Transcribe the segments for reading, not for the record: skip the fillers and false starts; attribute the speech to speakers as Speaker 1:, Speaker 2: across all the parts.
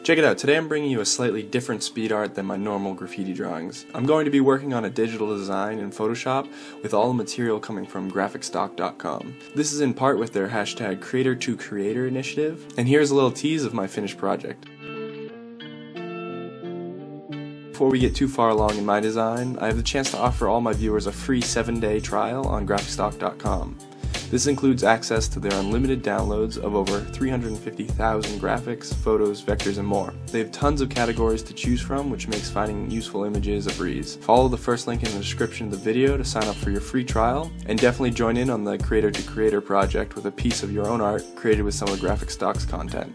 Speaker 1: Check it out, today I'm bringing you a slightly different speed art than my normal graffiti drawings. I'm going to be working on a digital design in Photoshop with all the material coming from graphicstock.com. This is in part with their hashtag Creator2Creator initiative, and here's a little tease of my finished project. Before we get too far along in my design, I have the chance to offer all my viewers a free 7-day trial on graphicstock.com. This includes access to their unlimited downloads of over 350,000 graphics, photos, vectors, and more. They have tons of categories to choose from, which makes finding useful images a breeze. Follow the first link in the description of the video to sign up for your free trial, and definitely join in on the Creator2Creator project with a piece of your own art created with some of Graphicstock's content.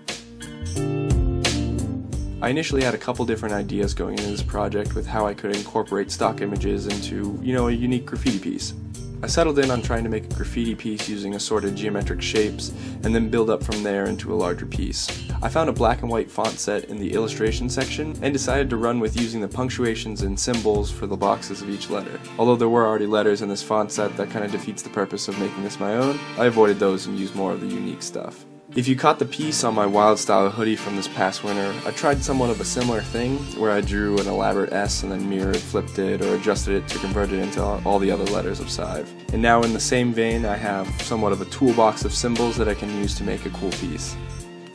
Speaker 1: I initially had a couple different ideas going into this project with how I could incorporate stock images into, a unique graffiti piece. I settled in on trying to make a graffiti piece using assorted geometric shapes and then build up from there into a larger piece. I found a black and white font set in the illustration section and decided to run with using the punctuations and symbols for the boxes of each letter. Although there were already letters in this font set that kind of defeats the purpose of making this my own, I avoided those and used more of the unique stuff. If you caught the piece on my Wild Style hoodie from this past winter, I tried somewhat of a similar thing where I drew an elaborate S and then mirrored, flipped it, or adjusted it to convert it into all the other letters of Sive. And now in the same vein, I have somewhat of a toolbox of symbols that I can use to make a cool piece.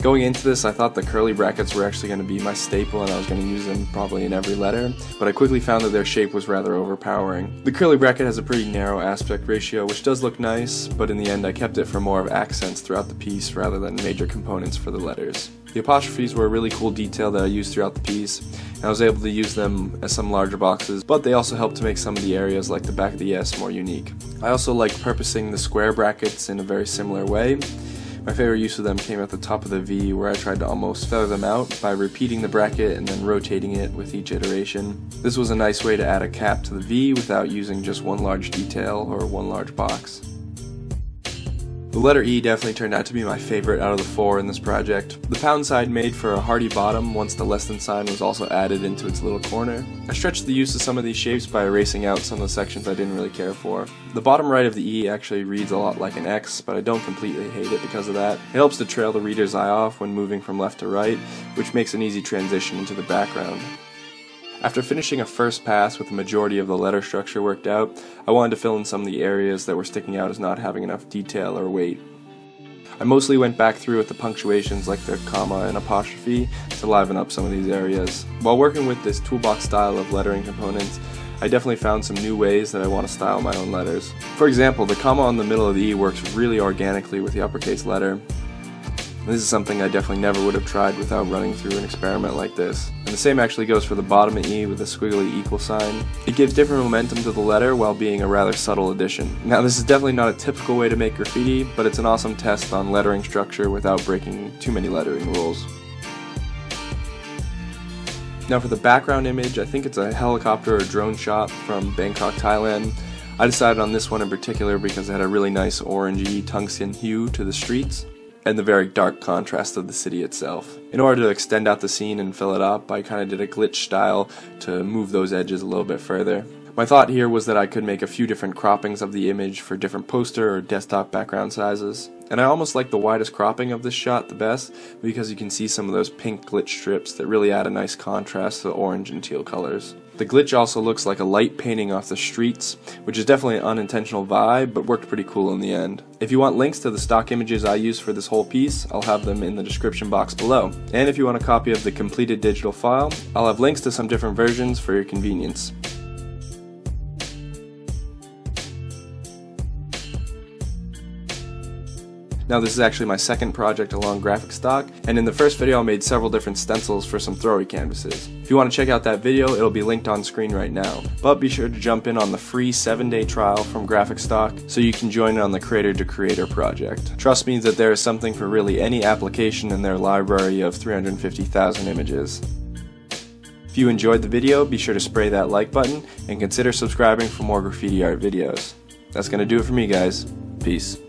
Speaker 1: Going into this, I thought the curly brackets were actually going to be my staple and I was going to use them probably in every letter, but I quickly found that their shape was rather overpowering. The curly bracket has a pretty narrow aspect ratio, which does look nice, but in the end I kept it for more of accents throughout the piece rather than major components for the letters. The apostrophes were a really cool detail that I used throughout the piece, and I was able to use them as some larger boxes, but they also helped to make some of the areas like the back of the S more unique. I also liked purposing the square brackets in a very similar way. My favorite use of them came at the top of the V, where I tried to almost feather them out by repeating the bracket and then rotating it with each iteration. This was a nice way to add a cap to the V without using just one large detail or one large box. The letter E definitely turned out to be my favorite out of the four in this project. The pound sign made for a hardy bottom once the less than sign was also added into its little corner. I stretched the use of some of these shapes by erasing out some of the sections I didn't really care for. The bottom right of the E actually reads a lot like an X, but I don't completely hate it because of that. It helps to trail the reader's eye off when moving from left to right, which makes an easy transition into the background. After finishing a first pass with the majority of the letter structure worked out, I wanted to fill in some of the areas that were sticking out as not having enough detail or weight. I mostly went back through with the punctuations like the comma and apostrophe to liven up some of these areas. While working with this toolbox style of lettering components, I definitely found some new ways that I want to style my own letters. For example, the comma on the middle of the E works really organically with the uppercase letter. This is something I definitely never would have tried without running through an experiment like this. And the same actually goes for the bottom of E with the squiggly equal sign. It gives different momentum to the letter while being a rather subtle addition. Now this is definitely not a typical way to make graffiti, but it's an awesome test on lettering structure without breaking too many lettering rules. Now for the background image, I think it's a helicopter or drone shot from Bangkok, Thailand. I decided on this one in particular because it had a really nice orangey tungsten hue to the streets and the very dark contrast of the city itself. In order to extend out the scene and fill it up, I kind of did a glitch style to move those edges a little bit further. My thought here was that I could make a few different croppings of the image for different poster or desktop background sizes. And I almost like the widest cropping of this shot the best because you can see some of those pink glitch strips that really add a nice contrast to the orange and teal colors. The glitch also looks like a light painting off the streets, which is definitely an unintentional vibe, but worked pretty cool in the end. If you want links to the stock images I used for this whole piece, I'll have them in the description box below. And if you want a copy of the completed digital file, I'll have links to some different versions for your convenience. Now this is actually my second project along Graphicstock, and in the first video I made several different stencils for some throwy canvases. If you want to check out that video, it'll be linked on screen right now. But be sure to jump in on the free 7-day trial from Graphicstock so you can join in on the Creator2Creator project. Trust me that there is something for really any application in their library of 350,000 images. If you enjoyed the video, be sure to spray that like button and consider subscribing for more graffiti art videos. That's gonna do it for me, guys. Peace.